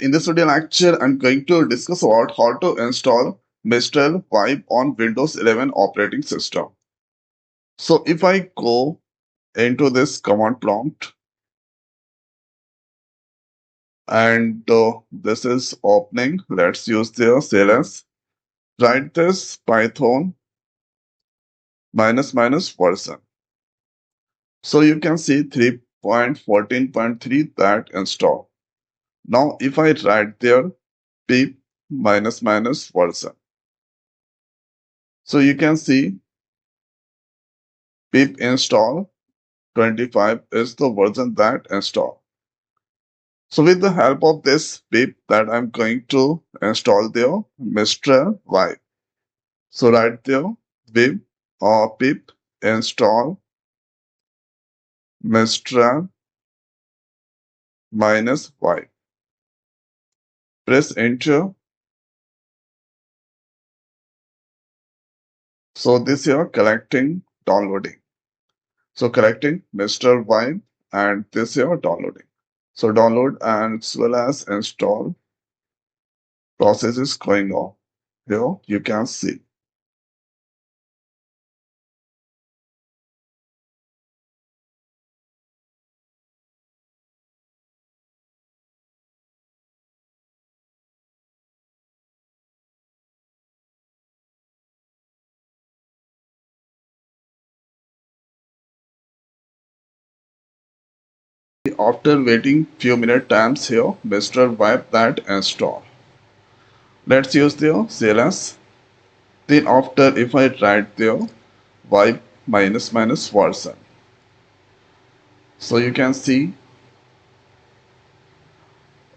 in this video lecture, I'm going to discuss about how to install Mistral Vibe on Windows 11 operating system. So if I go into this command prompt and this is opening, let's use the CLS. Write this Python --version. So you can see 3.14.3 that install. Now if I write there pip --version. So you can see pip install 25 is the version that install. So with the help of this pip that I'm going to install the Mistral Vibe. So write there vim or pip install Mistral -vibe. Press enter. So this here collecting downloading. So collecting Mistral Vibe and this here downloading. So download and as well as install process is going on. Here you can see. After waiting few minute times here, Mistral Vibe that install. Let's use the CLS. Then after if I write the Vibe --version. So you can see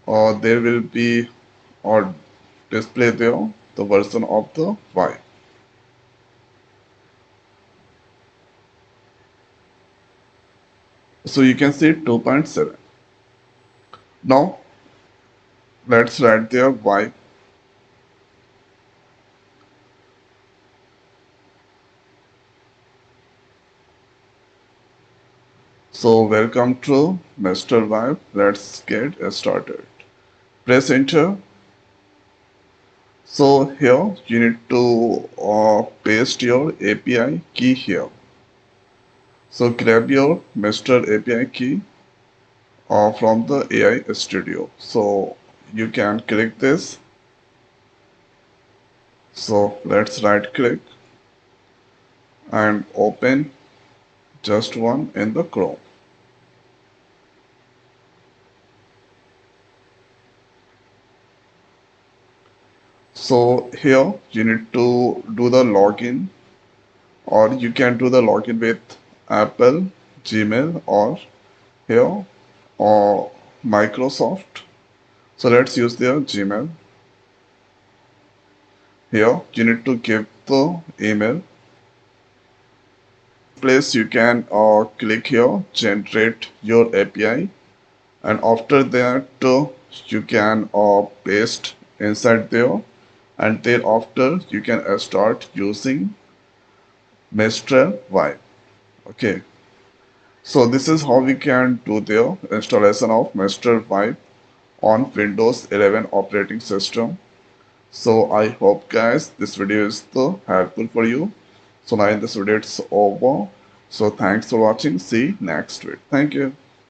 there will be or display there the version of the Vibe. So you can see 2.7. Now let's write the Vibe. So welcome to Mistral Vibe. Let's get started. Press enter. So here you need to paste your API key here. So grab your Mistral API key from the AI Studio. So you can click this. So let's right click and open just one in the Chrome. So here you need to do the login, or you can do the login with Apple, Gmail, or here or Microsoft. So let's use their Gmail. Here you need to give the email. Place you can click here generate your API, and after that you can paste inside there, and thereafter you can start using Mistral Vibe. Okay, so this is how we can do the installation of Mistral Vibe on Windows 11 operating system. So I hope guys this video is helpful for you. So now in this video it's over. So thanks for watching. See you next week. Thank you.